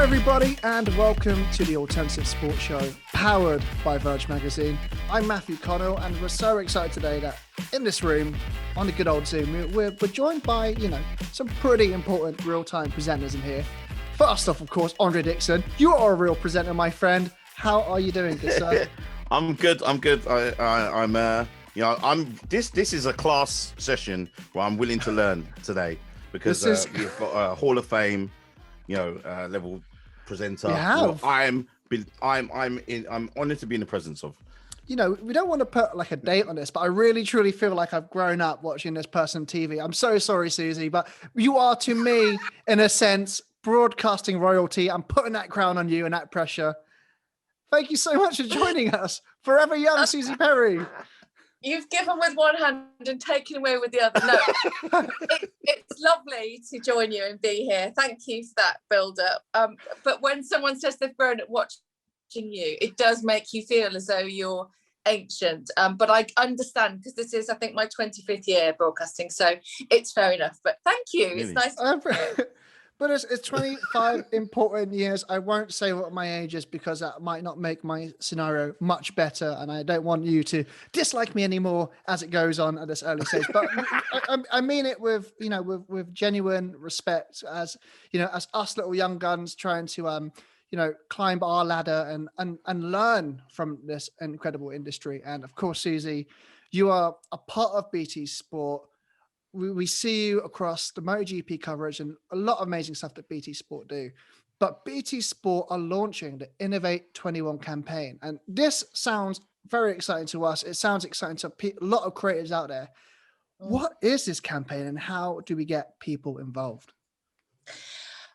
Hello everybody and welcome to the Alternative Sports Show powered by Verge Magazine. I'm Matthew Connell and we're so excited today that in this room on the good old Zoom we're joined by, some pretty important real-time presenters in here. First off, of course, Andre Dixon. You are a real presenter, my friend. How are you doing, good sir? I'm good. This is a class session where I'm willing to learn today because we've got a Hall of Fame, level presenter. I'm honored to be in the presence of. We don't want to put like a date on this, but I really truly feel like I've grown up watching this person on TV. I'm so sorry, Suzi, but you are to me, in a sense, broadcasting royalty. I'm putting that crown on you and that pressure. Thank you so much for joining us. Forever young, Suzi Perry. You've given with one hand and taken away with the other. No, it's lovely to join you and be here. Thank you for that build-up. But when someone says they've grown up watching you, it does make you feel as though you're ancient. But I understand because this is, I think, my 25th year broadcasting, so it's fair enough. But thank you. Really? It's nice to be here. But it's 25 important years. I won't say what my age is because that might not make my scenario much better. And I don't want you to dislike me anymore as it goes on at this early stage. But I mean it with genuine respect as us little young guns trying to, climb our ladder and learn from this incredible industry. And of course, Suzi, you are a part of BT Sport. We see you across the Moto GP coverage and a lot of amazing stuff that BT Sport do. But BT Sport are launching the Innovate 21 campaign. And this sounds very exciting to us. It sounds exciting to a lot of creators out there. What is this campaign and how do we get people involved?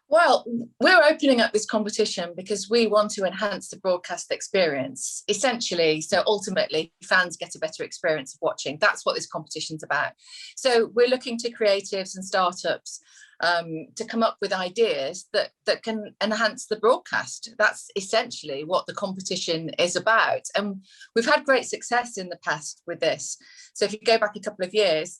Well, we're opening up this competition because we want to enhance the broadcast experience, essentially. So ultimately, fans get a better experience of watching. That's what this competition's about. So we're looking to creatives and startups to come up with ideas that can enhance the broadcast. That's essentially what the competition is about. And we've had great success in the past with this. So if you go back a couple of years,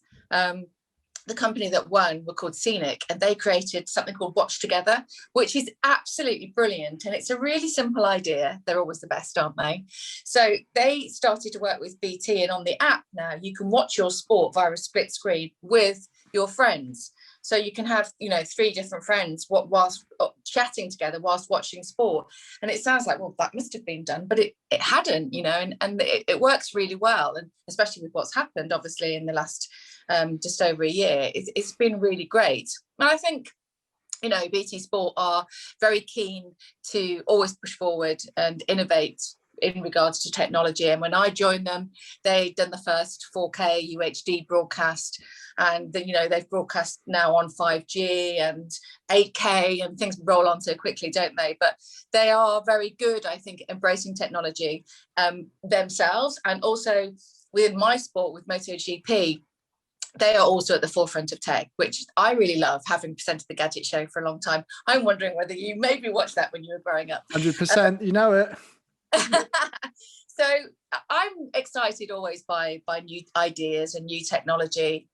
the company that won were called Scenic, and they created something called Watch Together, which is absolutely brilliant. And it's a really simple idea. They're always the best, aren't they? So they started to work with BT, and on the app now, you can watch your sport via a split screen with your friends. So you can have, 3 different friends whilst chatting together, whilst watching sport. And it sounds like, well, that must have been done, but it hadn't, and it works really well. And especially with what's happened, obviously, in the last just over a year, it's been really great. And I think, BT Sport are very keen to always push forward and innovate in regards to technology. And when I joined them, they'd done the first 4K UHD broadcast, and they've broadcast now on 5G and 8K, and things roll on so quickly, don't they? But they are very good, I think, embracing technology themselves. And also within my sport, with Moto GP, they are also at the forefront of tech, which I really love, having presented the Gadget Show for a long time. I'm wondering whether you maybe watched that when you were growing up. 100%, you know it. So I'm excited always by new ideas and new technology.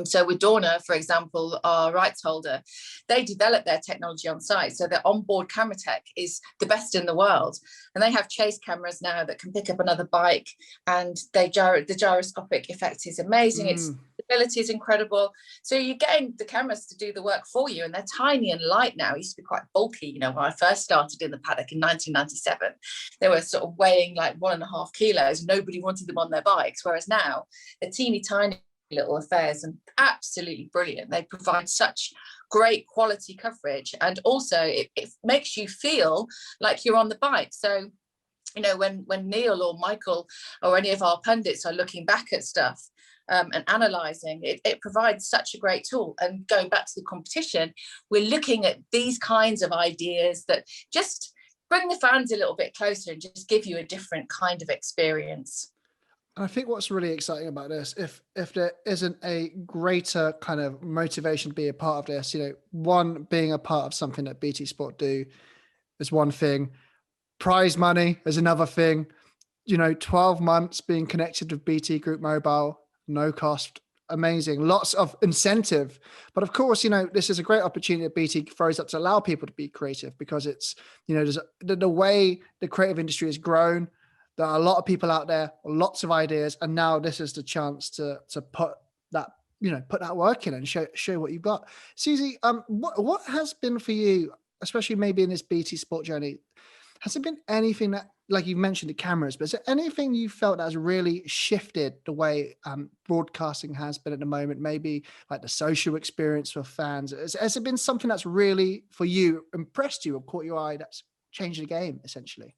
So with Dorna, for example, our rights holder, they develop their technology on site. So their onboard camera tech is the best in the world. And they have chase cameras now that can pick up another bike, and the gyroscopic effect is amazing. Its stability is incredible. So you're getting the cameras to do the work for you, and they're tiny and light now. It used to be quite bulky. When I first started in the paddock in 1997, they were sort of weighing like 1.5 kilos. Nobody wanted them on their bikes. Whereas now they're teeny tiny little affairs and absolutely brilliant. They provide such great quality coverage, and also it makes you feel like you're on the bike. So when Neil or Michael or any of our pundits are looking back at stuff and analysing it provides such a great tool. And going back to the competition, we're looking at these kinds of ideas that just bring the fans a little bit closer and just give you a different kind of experience. I think what's really exciting about this, if there isn't a greater kind of motivation to be a part of this, one, being a part of something that BT Sport do is one thing. Prize money is another thing. 12 months being connected with BT Group Mobile, no cost amazing. Lots of incentive. But of course, you know, this is a great opportunity that BT throws up to allow people to be creative, because it's, you know, there's the way the creative industry has grown. There are a lot of people out there, lots of ideas, and now this is the chance to put that, you know, put that work in and show what you've got. Suzi, what has been for you, especially maybe in this BT Sport journey, has there been anything that, like you mentioned the cameras, but is there anything you felt that has really shifted the way broadcasting has been at the moment? Maybe like the social experience for fans. Has it been something that's really, for you, impressed you or caught your eye, that's changed the game essentially?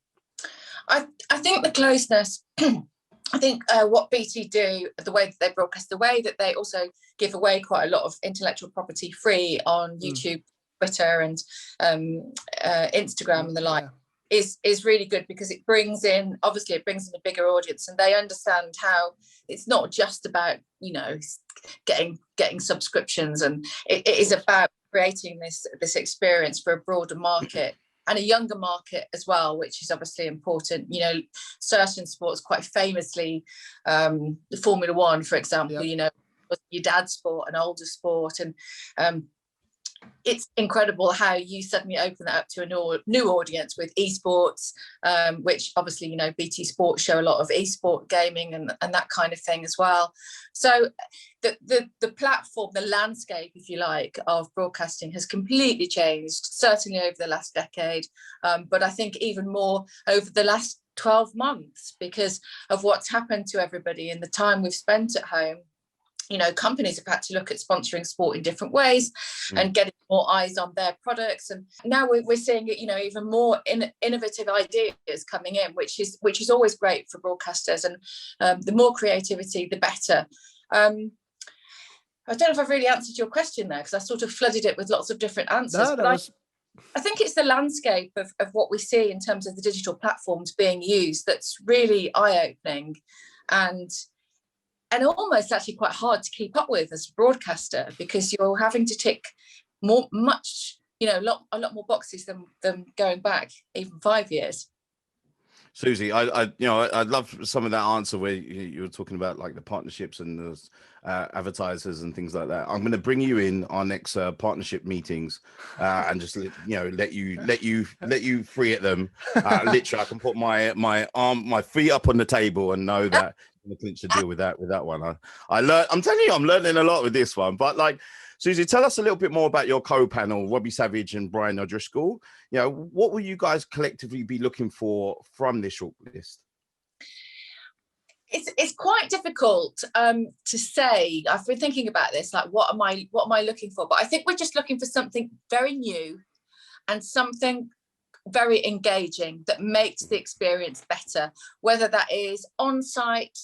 I think the closeness, I think what BT do, the way that they broadcast, the way that they also give away quite a lot of intellectual property free on YouTube, Twitter and Instagram and the like, is really good, because it brings in a bigger audience, and they understand how it's not just about, you know, getting subscriptions, and it is about creating this experience for a broader market and a younger market as well, which is obviously important. You know, certain sports, quite famously, the Formula One, for example, you know, was your dad's sport, an older sport, and it's incredible how you suddenly open that up to a new audience with esports, which obviously, you know, BT Sports show a lot of esport gaming and that kind of thing as well. So the platform, the landscape, if you like, of broadcasting has completely changed, certainly over the last decade, but I think even more over the last 12 months because of what's happened to everybody and the time we've spent at home. You know, companies have had to look at sponsoring sport in different ways and getting more eyes on their products. And now we're seeing, you know, even more innovative ideas coming in, which is always great for broadcasters. And the more creativity, the better. I don't know if I've really answered your question there, because I sort of flooded it with lots of different answers. I think it's the landscape of what we see in terms of the digital platforms being used that's really eye-opening and almost actually quite hard to keep up with as a broadcaster, because you're having to tick a lot more boxes than going back even 5 years. Suzi, I love some of that answer where you were talking about like the partnerships and the advertisers and things like that. I'm going to bring you in our next partnership meetings and just let you free at them. Literally, I can put my feet up on the table and know that I'm going to deal with that one. I'm telling you, I'm learning a lot with this one. But like, Suzi, tell us a little bit more about your co-panel, Robbie Savage and Brian O'Driscoll. You know, what will you guys collectively be looking for from this shortlist? It's quite difficult to say. I've been thinking about this, like what am I looking for? But I think we're just looking for something very new and something very engaging that makes the experience better, whether that is on site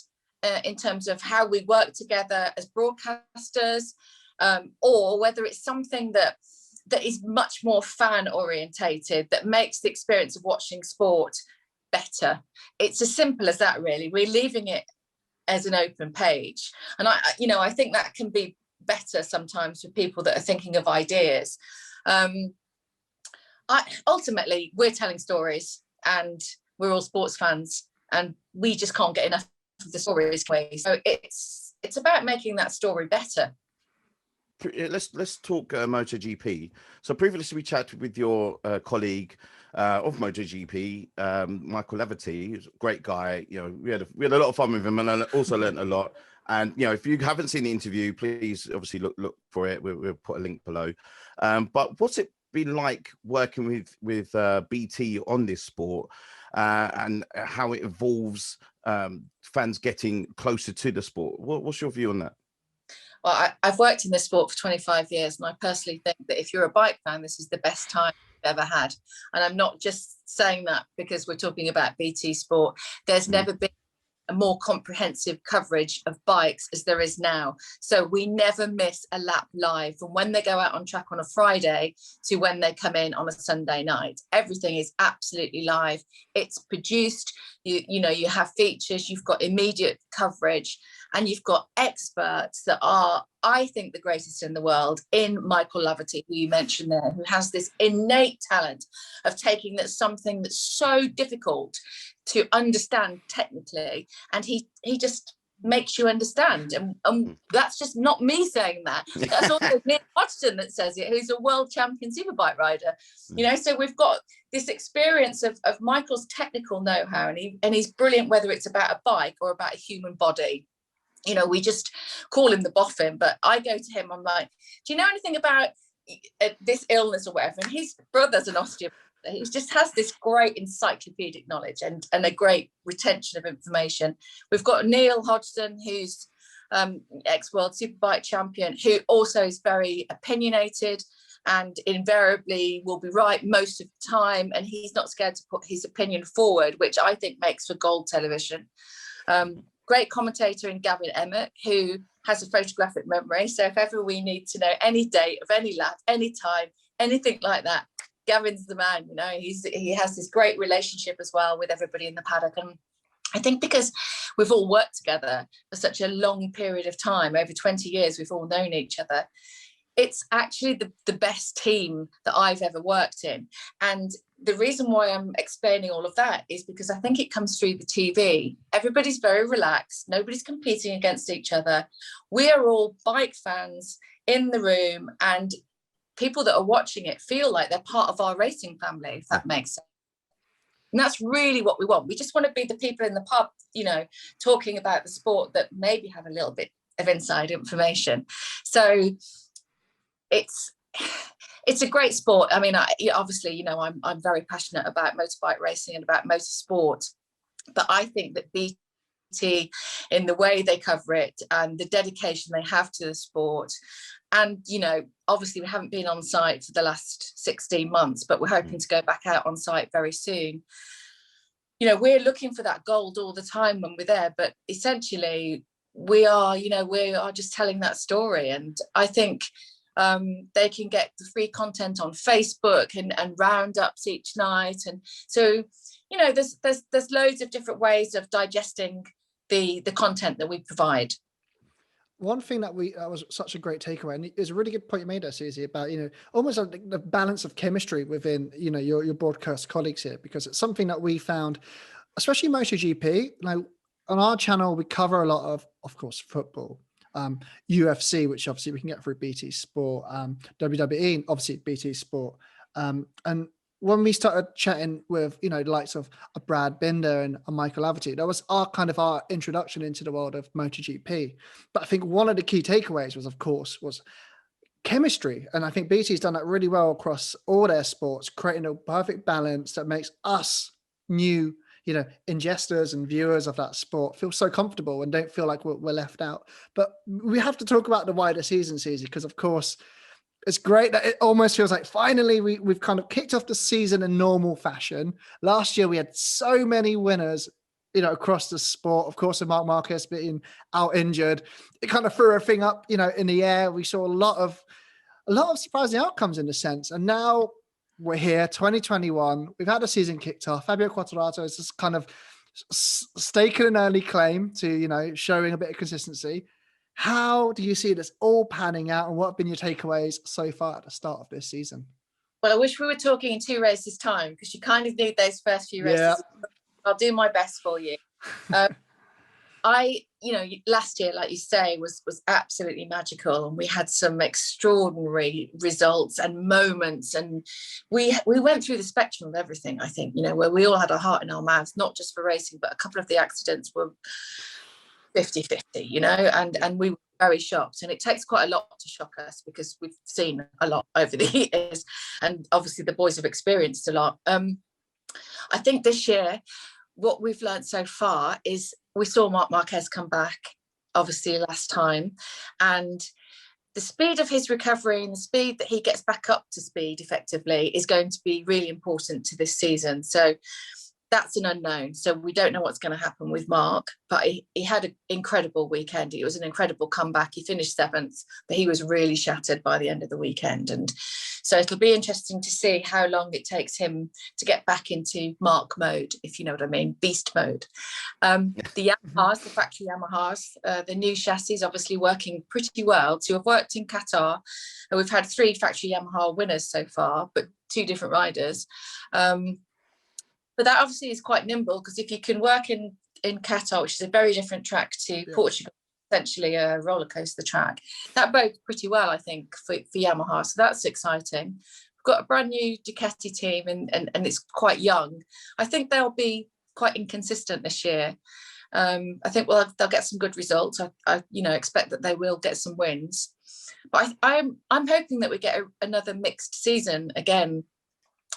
in terms of how we work together as broadcasters, or whether it's something that is much more fan orientated, that makes the experience of watching sport better. It's as simple as that, really. We're leaving it as an open page, and I think that can be better sometimes for people that are thinking of ideas. Ultimately, we're telling stories, and we're all sports fans, and we just can't get enough of the stories. So it's about making that story better. Let's talk Moto GP. So previously we chatted with your colleague of Moto GP, Michael Laverty. He's a great guy. You know, we had a lot of fun with him, and I also learned a lot. And you know, if you haven't seen the interview, please obviously look for it. We'll put a link below. But what's it been like working with BT on this sport, and how it involves fans getting closer to the sport? What's your view on that? Well, I've worked in this sport for 25 years, and I personally think that if you're a bike fan, this is the best time you've ever had. And I'm not just saying that because we're talking about BT Sport. There's never been a more comprehensive coverage of bikes as there is now. So we never miss a lap live from when they go out on track on a Friday to when they come in on a Sunday night. Everything is absolutely live. It's produced. You have features, you've got immediate coverage, and you've got experts that are, I think, the greatest in the world in Michael Laverty, who you mentioned there, who has this innate talent of taking something that's so difficult to understand technically, and he just makes you understand. And that's just not me saying that. That's also Neil Hodgson that says it, who's a world champion superbike rider. You know, so we've got this experience of Michael's technical know-how, and he's brilliant whether it's about a bike or about a human body. You know, we just call him the boffin, but I go to him, I'm like, do you know anything about this illness or whatever? And his brother's an osteopath. He just has this great encyclopedic knowledge and a great retention of information. We've got Neil Hodgson, who's ex-world superbike champion, who also is very opinionated and invariably will be right most of the time. And he's not scared to put his opinion forward, which I think makes for gold television. Great commentator in Gavin Emmett, who has a photographic memory. So if ever we need to know any date of any lap, any time, anything like that, Gavin's the man. You know, he has this great relationship as well with everybody in the paddock. And I think because we've all worked together for such a long period of time, over 20 years, we've all known each other. It's actually the best team that I've ever worked in. And the reason why I'm explaining all of that is because I think it comes through the TV. Everybody's very relaxed. Nobody's competing against each other. We are all bike fans in the room, and people that are watching it feel like they're part of our racing family, if that makes sense. And that's really what we want. We just want to be the people in the pub, you know, talking about the sport that maybe have a little bit of inside information. So it's a great sport. I mean, obviously, you know, I'm very passionate about motorbike racing and about motorsport, but I think that BT, in the way they cover it and the dedication they have to the sport, and, you know, obviously we haven't been on site for the last 16 months, but we're hoping to go back out on site very soon. You know, we're looking for that gold all the time when we're there, but essentially we are just telling that story. And I think they can get the free content on Facebook and roundups each night. And so, you know, there's loads of different ways of digesting the content that we provide. One thing that was such a great takeaway, and it's a really good point you made there, Suzi, about, you know, almost like the balance of chemistry within, you know, your broadcast colleagues here, because it's something that we found, especially Moto GP. Like on our channel, we cover a lot of course, football, UFC, which obviously we can get through BT Sport, WWE, obviously BT Sport, and when we started chatting with, you know, the likes of Brad Binder and Michael Laverty, that was our introduction into the world of MotoGP. But I think one of the key takeaways was, of course, was chemistry. And I think BT's done that really well across all their sports, creating a perfect balance that makes us new, you know, ingesters and viewers of that sport feel so comfortable and don't feel like we're left out. But we have to talk about the wider season, Suzi, because of course, it's great that it almost feels like finally we've kind of kicked off the season in normal fashion. Last year we had so many winners, you know, across the sport. Of course, with Marc Marquez being out injured, it kind of threw everything up, you know, in the air. We saw a lot of surprising outcomes in a sense. And now we're here, 2021. We've had a season kicked off. Fabio Quartararo is just kind of staking an early claim to, you know, showing a bit of consistency. How do you see this all panning out, and what have been your takeaways so far at the start of this season? Well, I wish we were talking in 2 races time, because you kind of need those first few races. Yeah. I'll do my best for you. You know, last year, like you say, was absolutely magical, and we had some extraordinary results and moments, and we went through the spectrum of everything, I think, you know, where we all had our heart in our mouths, not just for racing, but a couple of the accidents were 50-50, you know, and we were very shocked. And it takes quite a lot to shock us, because we've seen a lot over the years, and obviously the boys have experienced a lot. I think this year what we've learned so far is we saw Marc Marquez come back obviously last time, and the speed of his recovery and the speed that he gets back up to speed effectively is going to be really important to this season. So that's an unknown. So we don't know what's going to happen with Marc, but he had an incredible weekend. It was an incredible comeback. He finished 7th, but he was really shattered by the end of the weekend. And so it'll be interesting to see how long it takes him to get back into Marc mode, if you know what I mean, beast mode. The Yamahas, the factory Yamahas, the new chassis obviously working pretty well. To have worked in Qatar, and we've had 3 factory Yamaha winners so far, but 2 different riders. But that obviously is quite nimble, because if you can work in in Qatar, which is a very different track to Portugal, essentially a roller coaster track. That bodes pretty well, I think, for Yamaha. So that's exciting. We've got a brand new Ducati team, and it's quite young. I think they'll be quite inconsistent this year. I think they'll get some good results. I expect that they will get some wins. But I'm hoping that we get another mixed season again,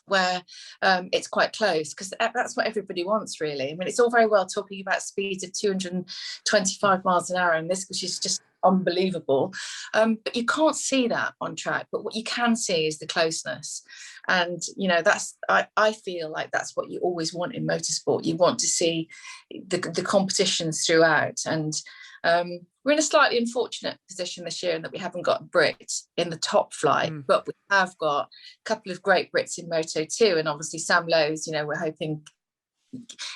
where it's quite close, because that's what everybody wants, really. I mean, it's all very well talking about speeds of 225 miles an hour, and this, which is just unbelievable. But you can't see that on track. But what you can see is the closeness. And, that's, I feel like that's what you always want in motorsport. You want to see the competitions throughout. And we're in a slightly unfortunate position this year in that we haven't got a Brit in the top flight, but we have got a couple of great Brits in Moto 2. And obviously Sam Lowes, we're hoping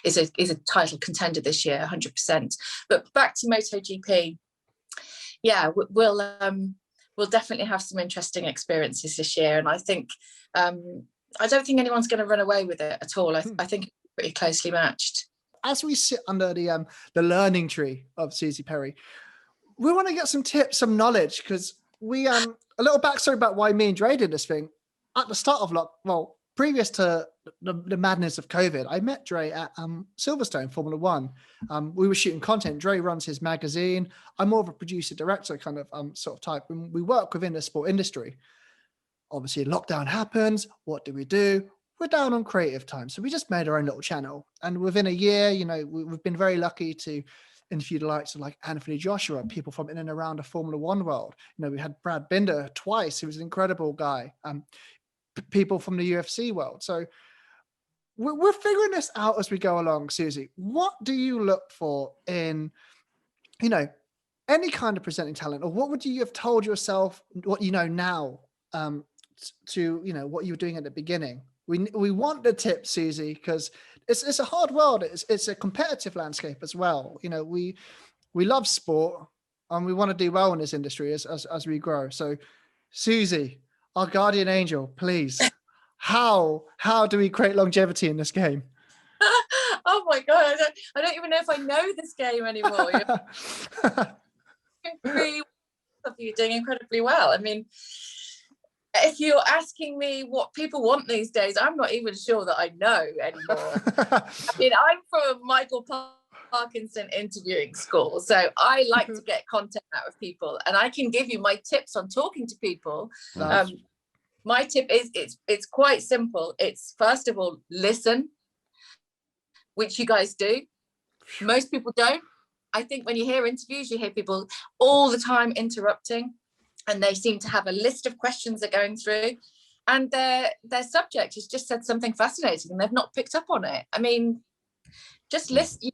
is a title contender this year, 100%. But back to Moto GP, we'll definitely have some interesting experiences this year. And I think, I don't think anyone's going to run away with it at all. I think it's pretty closely matched. As we sit under the learning tree of Suzi Perry, we want to get some tips, some knowledge, because we a little backstory about why me and Dre did this thing. At the start of previous to the madness of COVID, I met Dre at Silverstone Formula One. We were shooting content. Dre runs his magazine. I'm more of a producer director kind of sort of type. And we work within the sport industry. Obviously, lockdown happens. What do? We're down on creative time. So we just made our own little channel. And within a year, we've been very lucky to interview the likes of like Anthony Joshua, people from in and around the Formula One world. We had Brad Binder twice, who was an incredible guy. People from the UFC world. So we're figuring this out as we go along, Suzi. What do you look for in, any kind of presenting talent, or what would you have told yourself, what you know now, to what you were doing at the beginning? We want the tips, Suzi, because it's a hard world. It's a competitive landscape as well. We love sport and we want to do well in this industry as we grow. So, Suzi, our guardian angel, please, how do we create longevity in this game? Oh my God, I don't even know if I know this game anymore. You're doing incredibly well. I mean, if you're asking me what people want these days, I'm not even sure that I know anymore. I mean, I'm from Michael Parkinson interviewing school, so I like to get content out of people, and I can give you my tips on talking to people. My tip is it's quite simple. It's, first of all, listen, which you guys do. Most people don't. I think when you hear interviews, you hear people all the time interrupting, and they seem to have a list of questions they're going through, and their subject has just said something fascinating and they've not picked up on it. I mean, just listen.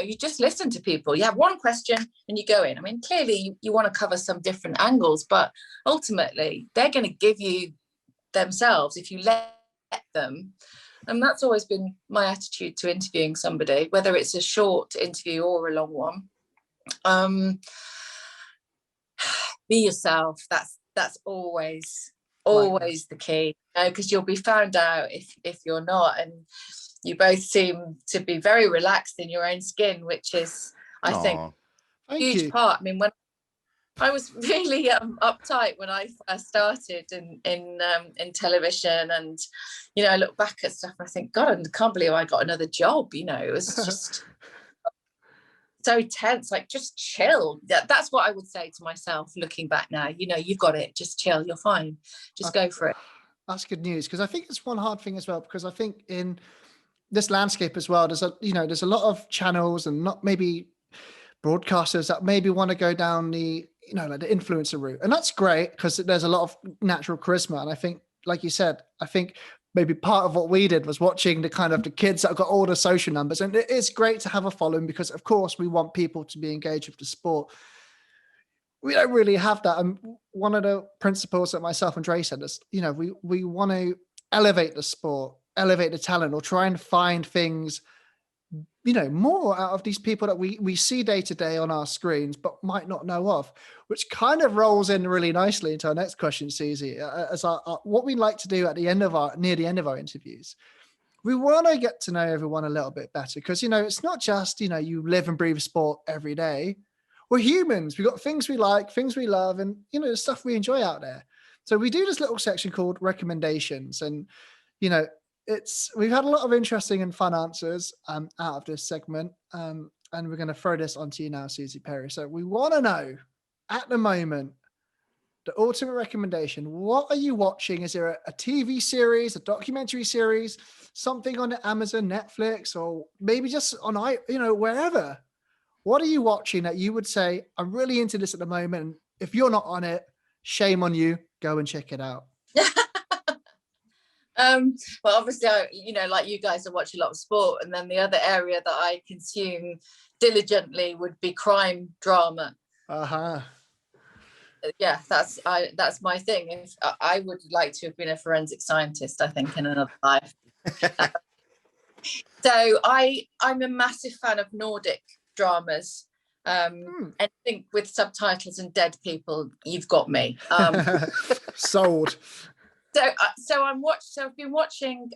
You just listen to people. You have one question and you go in. I mean, clearly you want to cover some different angles, but ultimately they're going to give you themselves if you let them. And that's always been my attitude to interviewing somebody, whether it's a short interview or a long one. Be yourself. That's always the key, because you'll be found out if you're not. And you both seem to be very relaxed in your own skin, which is, I think, a huge part. I mean, when I was really uptight when I first started in television, and I look back at stuff and I think, God, I can't believe I got another job. It was just so tense. Like, just chill. That's what I would say to myself looking back now. You've got it. Just chill. You're fine. Just go for it. That's good news, because I think it's one hard thing as well, because I think in this landscape as well, there's a lot of channels and not maybe broadcasters that maybe want to go down the like the influencer route, and that's great because there's a lot of natural charisma. And I think, like you said, I think maybe part of what we did was watching the kind of the kids that got all the social numbers, and it is great to have a following because of course we want people to be engaged with the sport. We don't really have that, and one of the principles that myself and Dre said is we want to elevate the sport, elevate the talent, or try and find things more out of these people that we see day to day on our screens but might not know of, which kind of rolls in really nicely into our next question, Suzi. As what we like to do at the end of near the end of our interviews, we want to get to know everyone a little bit better because, it's not just, you live and breathe sport every day. We're humans. We've got things we like, things we love, and, the stuff we enjoy out there. So we do this little section called recommendations. And, we've had a lot of interesting and fun answers out of this segment. And we're going to throw this onto you now, Suzi Perry. So we want to know at the moment, the ultimate recommendation. What are you watching? Is there a TV series, a documentary series, something on Amazon, Netflix, or maybe just on, wherever? What are you watching that you would say, I'm really into this at the moment? If you're not on it, shame on you. Go and check it out. Well, obviously, like you guys, I watch a lot of sport, and then the other area that I consume diligently would be crime drama. Yeah, that's my thing. If I would like to have been a forensic scientist, I think, in another life. So I'm a massive fan of Nordic dramas. Anything with subtitles and dead people, you've got me. Sold. So I've been watching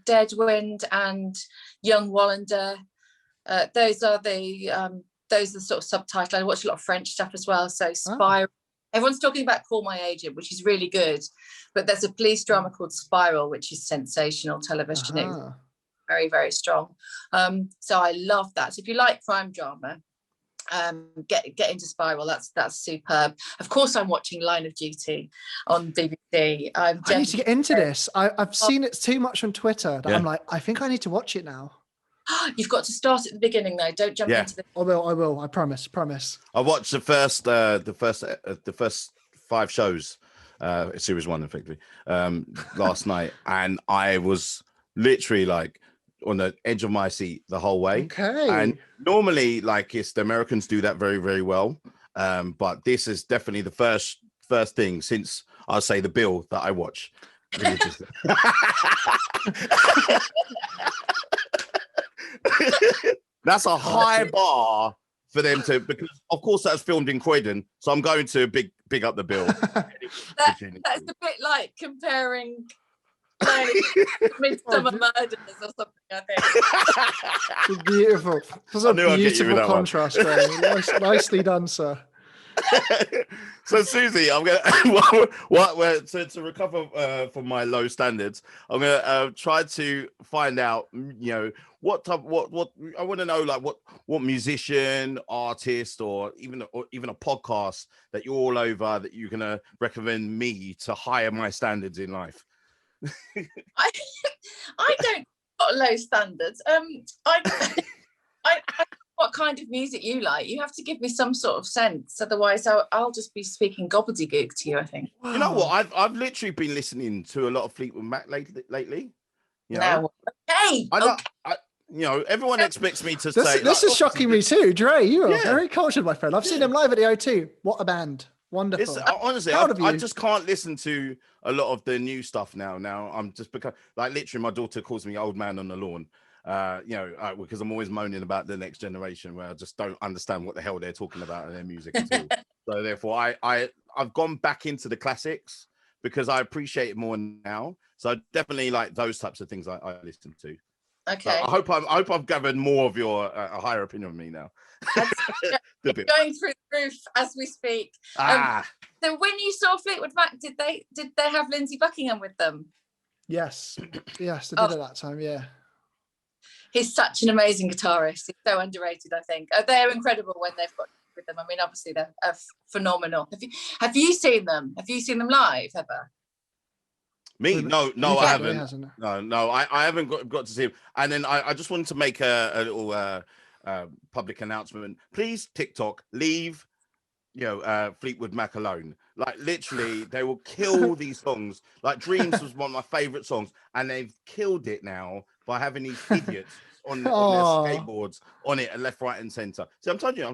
Deadwind and Young Wallander. Those are the sort of subtitles. I watch a lot of French stuff as well. So Spiral. Everyone's talking about Call My Agent, which is really good, but there's a police drama called Spiral, which is sensational television. It was very, very strong. So I love that. So if you like crime drama, get into Spiral. That's superb. Of course, I'm watching Line of Duty on BBC. I need to get into this. I've seen it too much on Twitter that I'm like, I think I need to watch it now. You've got to start at the beginning though. Don't jump into the. I will. I promise. I watched the first 5 shows, series 1, effectively, last night, and I was literally like on the edge of my seat the whole way. Okay. And normally, like, it's the Americans do that very, very well, but this is definitely the first thing since, I'll say, The Bill that I watch religiously. That's a high bar for them to, because of course that's filmed in Croydon, so I'm going to big up The Bill. That's a bit like comparing Midsummer Murders or something, I think. Beautiful. That's a beautiful contrast, Ray. Nicely done, sir. So Suzi, I'm gonna to recover from my low standards, I'm gonna try to find out, what I want to know, like what musician, artist, or even a podcast that you're all over that you're gonna recommend me to higher my standards in life. I don't got low standards. I what kind of music you like. You have to give me some sort of sense, otherwise I'll just be speaking gobbledygook to you, I think. You know what? I've literally been listening to a lot of Fleetwood Mac lately. You know? Everyone expects me to say. This is shocking me too, Dre. You are very cultured, my friend. I've seen them live at the O2. What a band! Wonderful. Honestly, I just can't listen to a lot of the new stuff now. Now I'm just because, like, literally, my daughter calls me old man on the lawn. Because I'm always moaning about the next generation, where I just don't understand what the hell they're talking about in their music at all. So therefore, I've gone back into the classics because I appreciate it more now. So I definitely like those types of things I listen to. Okay. So I hope I've gathered more of your a higher opinion of me now. Going through the roof as we speak. So when you saw Fleetwood Mac, did they have Lindsey Buckingham with them? Yes, they did at that time. Yeah. He's such an amazing guitarist. He's so underrated, I think. They're incredible when they've got with them. I mean, obviously they're phenomenal. Have you seen them? Have you seen them live ever? Me? No, I haven't. No, I haven't got to see him. And then I just wanted to make a little public announcement. Please, TikTok, leave Fleetwood Mac alone. Like, literally, they will kill these songs. Like, Dreams was one of my favorite songs, and they've killed it now by having these idiots on their skateboards on it, and left, right, and center. So I'm telling you,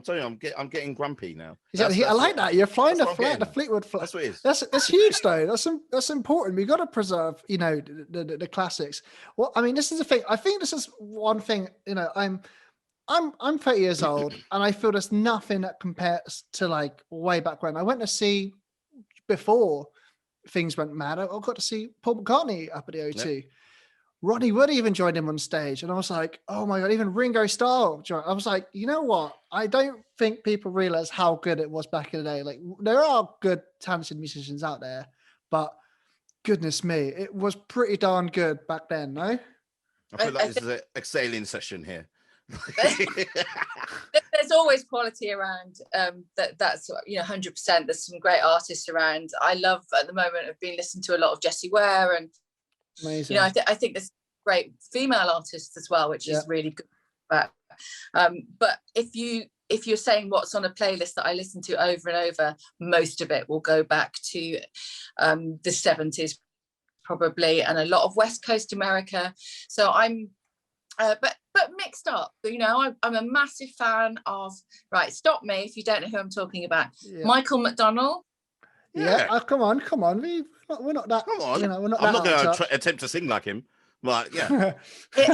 I'm getting grumpy now. I like that. You're flying the Fleetwood flag. That's what it is. That's huge, though. That's important. We got to preserve, the classics. Well, I mean, this is the thing. I think this is one thing. I'm 30 years old, and I feel there's nothing that compares to, like, way back when. I went to see, before things went mad, I got to see Paul McCartney up at the O2. Yep. Rodney Wood even joined him on stage. And I was like, oh my God, even Ringo Starr joined. I was like, you know what? I don't think people realize how good it was back in the day. Like, there are good, talented musicians out there, but goodness me, it was pretty darn good back then, no? I feel like this is an exhaling session here. There's always quality around. That's 100%. There's some great artists around. I love at the moment. I've been listening to a lot of Jessie Ware, and amazing. I think there's great female artists as well, which is really good. But if you're saying what's on a playlist that I listen to over and over, most of it will go back to the 70s probably, and a lot of West Coast America. So I'm but mixed up. I'm a massive fan of, right, stop me if you don't know who I'm talking about. Michael McDonald. Come on, we're not that, come on, we're not I'm not going to attempt to sing like him, but yeah. He's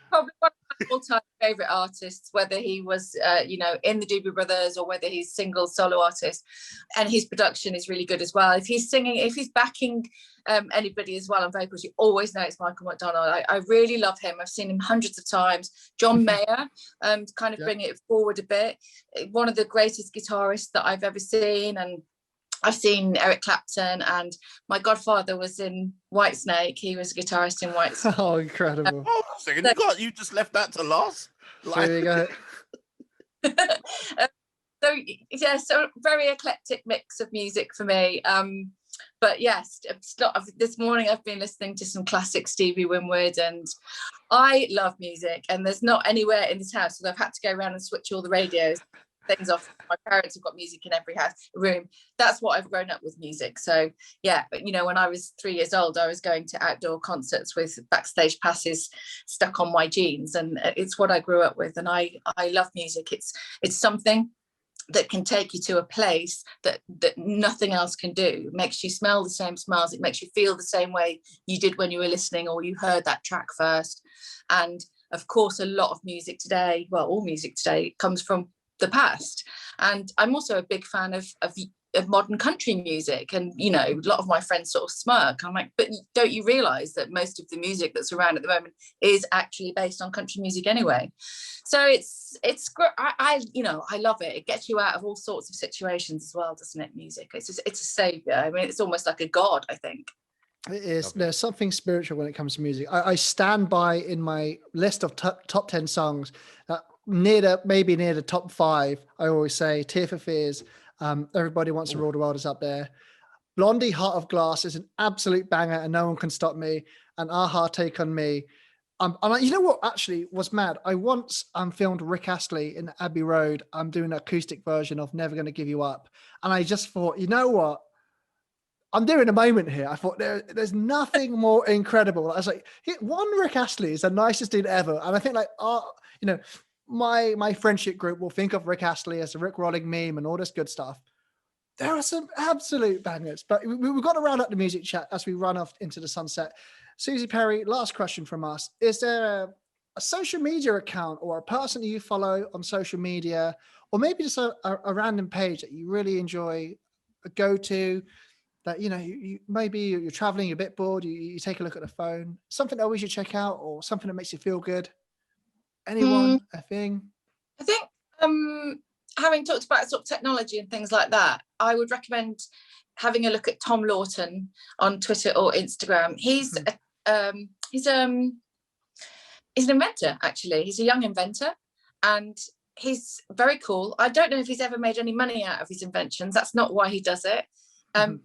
probably one of my all-time favorite artists, whether he was in the Doobie Brothers or whether he's single solo artist, and his production is really good as well. If he's singing, if he's backing anybody as well on vocals, you always know it's Michael McDonald. I really love him. I've seen him hundreds of times. John Mayer, to kind of bring it forward a bit, one of the greatest guitarists that I've ever seen. And I've seen Eric Clapton, and my godfather was in Whitesnake. He was a guitarist in Whitesnake. Oh, incredible. You just left that to last? There you go. So very eclectic mix of music for me. But yes, this morning I've been listening to some classic Stevie Winwood, and I love music, and there's not anywhere in this house, so I've had to go around and switch all the radios things off. My parents have got music in every room. That's what I've grown up with, music. So yeah, but when I was 3 years old, I was going to outdoor concerts with backstage passes stuck on my jeans, and it's what I grew up with. And I love music. It's something that can take you to a place that nothing else can do. It makes you smell the same smells. It makes you feel the same way you did when you were listening or you heard that track first. And of course, a lot of music today, well, all music today comes from the past. And I'm also a big fan of modern country music. And, a lot of my friends sort of smirk. I'm like, but don't you realize that most of the music that's around at the moment is actually based on country music anyway? So it's I love it. It gets you out of all sorts of situations as well, doesn't it? Music. It's a savior. I mean, it's almost like a god, I think. It is. There's something spiritual when it comes to music. I stand by in my list of top 10 songs, near the top 5. I always say Tear for Fears, Everybody Wants to Rule the World is up there. Blondie, Heart of Glass is an absolute banger, and No One Can Stop Me. And Aha, Take on Me. You know what actually was mad? I once filmed Rick Astley in Abbey Road. I'm doing an acoustic version of Never Gonna Give You Up. And I just thought, you know what? I'm doing a moment here. I thought there's nothing more incredible. I was like, one, Rick Astley is the nicest dude ever. And I think my friendship group will think of Rick Astley as a Rick Rolling meme and all this good stuff. There are some absolute bangers, but we've got to round up the music chat as we run off into the sunset. Suzi Perry, last question from us. Is there a social media account or a person that you follow on social media, or maybe just a random page that you really enjoy, go to, that, you maybe you're traveling, you're a bit bored, you take a look at the phone, something that always you check out, or something that makes you feel good? Anyone, a thing? I think having talked about sort of technology and things like that, I would recommend having a look at Tom Lawton on Twitter or Instagram. He's an inventor, actually. He's a young inventor, and he's very cool. I don't know if he's ever made any money out of his inventions. That's not why he does it.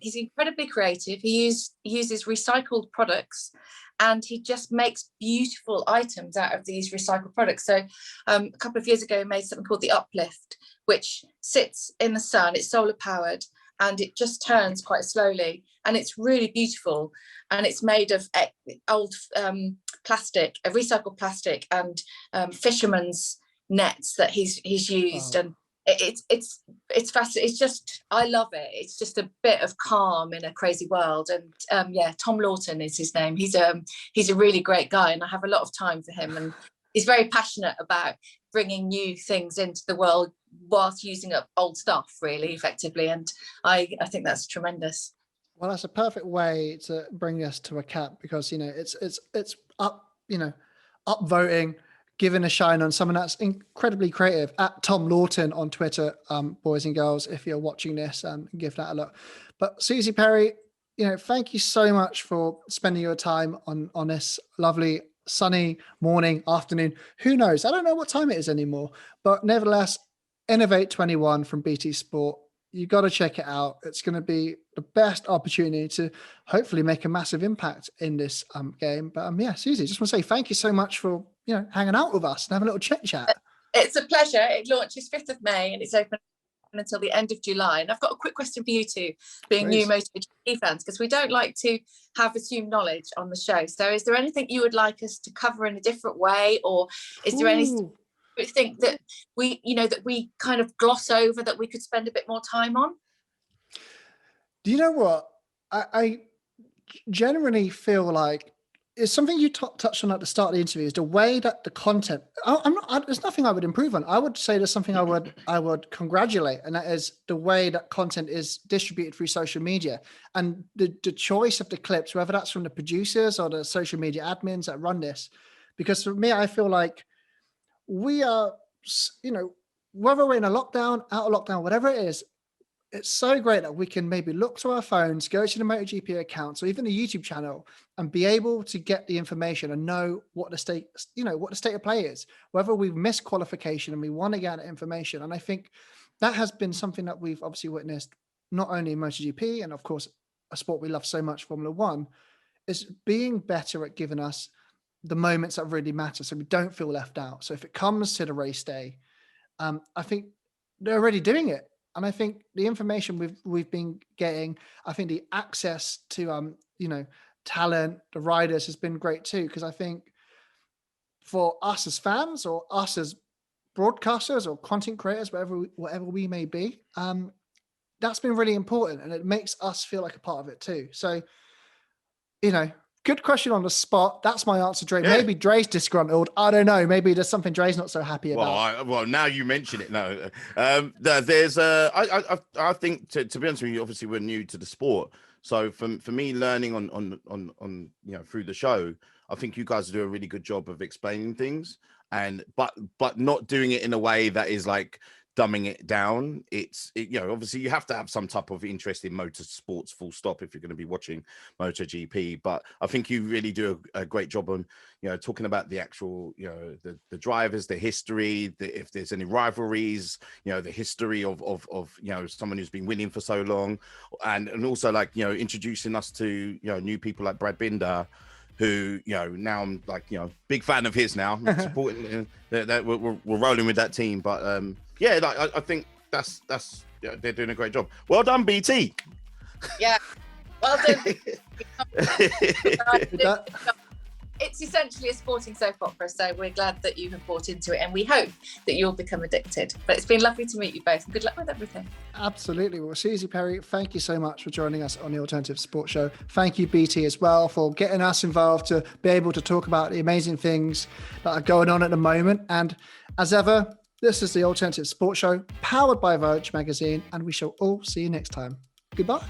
He's incredibly creative. He uses recycled products, and he just makes beautiful items out of these recycled products. So a couple of years ago, he made something called the Uplift, which sits in the sun. It's solar powered, and it just turns quite slowly. And it's really beautiful. And it's made of old plastic, recycled plastic, and fisherman's nets that he's used. Wow. And it's fascinating. It's just, I love it. It's just a bit of calm in a crazy world. And Tom Lawton is his name. He's a really great guy, and I have a lot of time for him. And he's very passionate about bringing new things into the world whilst using up old stuff, really effectively. And I think that's tremendous. Well, that's a perfect way to bring us to a cap because, you know, it's to bring us to a cap because, you know, it's up, you know, upvoting, giving a shine on someone that's incredibly creative at Tom Lawton on Twitter, boys and girls, if you're watching this, give that a look. But Suzi Perry, you know, thank you so much for spending your time on this lovely sunny morning, afternoon. Who knows? I don't know what time it is anymore, but nevertheless, Innovate 21 from BT Sport. You got to check it out. It's going to be the best opportunity to hopefully make a massive impact in this game. But yeah, Suzi, just want to say thank you so much for, you know, hanging out with us and having a little chit chat. It's a pleasure. It launches 5th of May and it's open until the end of July. And I've got a quick question for you two, being new Moto GP fans, because we don't like to have assumed knowledge on the show. So is there anything you would like us to cover in a different way, or is there anything you think that we kind of gloss over that we could spend a bit more time on? Do you know what? I generally feel like it's something you touched on at the start of the interview, is the way that the content, there's nothing I would improve on. I would say there's something I would congratulate, and that is the way that content is distributed through social media and the choice of the clips, whether that's from the producers or the social media admins that run this. Because for me, I feel like we are, you know, whether we're in a lockdown, out of lockdown, whatever it is, it's so great that we can maybe look to our phones, go to the MotoGP accounts or even the YouTube channel and be able to get the information and know what the state, you know, what the state of play is, whether we've missed qualification and we want to get that information. And I think that has been something that we've obviously witnessed not only in MotoGP and of course a sport we love so much, Formula One, is being better at giving us the moments that really matter so we don't feel left out. So if it comes to the race day, I think they're already doing it. And I think the information we've been getting, I think the access to you know, talent, the riders has been great too. Because I think for us as fans or us as broadcasters or content creators, whatever we may be, that's been really important, and it makes us feel like a part of it too. So, you know, good question on the spot. That's my answer, Dre. Yeah. Maybe Dre's disgruntled. I don't know. Maybe there's something Dre's not so happy about. Well, now you mention it. No, there's I think to be honest with you, obviously we're new to the sport. So for me, learning on you know, through the show, I think you guys do a really good job of explaining things, and but not doing it in a way that is like dumbing it down. You know, obviously you have to have some type of interest in motorsports, full stop, if you're going to be watching Moto GP. But I think you really do a great job on, you know, talking about the actual, you know, the drivers, the history, if there's any rivalries, you know, the history of you know, someone who's been winning for so long, and also like, you know, introducing us to, you know, new people like Brad Binder, who, you know, now I'm like, you know, big fan of his now, supporting that we're rolling with that team. But yeah, like, I think that's yeah, they're doing a great job. Well done, BT. Yeah, well done. It's essentially a sporting soap opera, so we're glad that you have bought into it, and we hope that you'll become addicted. But it's been lovely to meet you both, and good luck with everything. Absolutely. Well, Suzi Perry, thank you so much for joining us on the Alternative Sports Show. Thank you, BT, as well, for getting us involved to be able to talk about the amazing things that are going on at the moment. And as ever, this is the Alternative Sports Show, powered by Vogue magazine, and we shall all see you next time. Goodbye.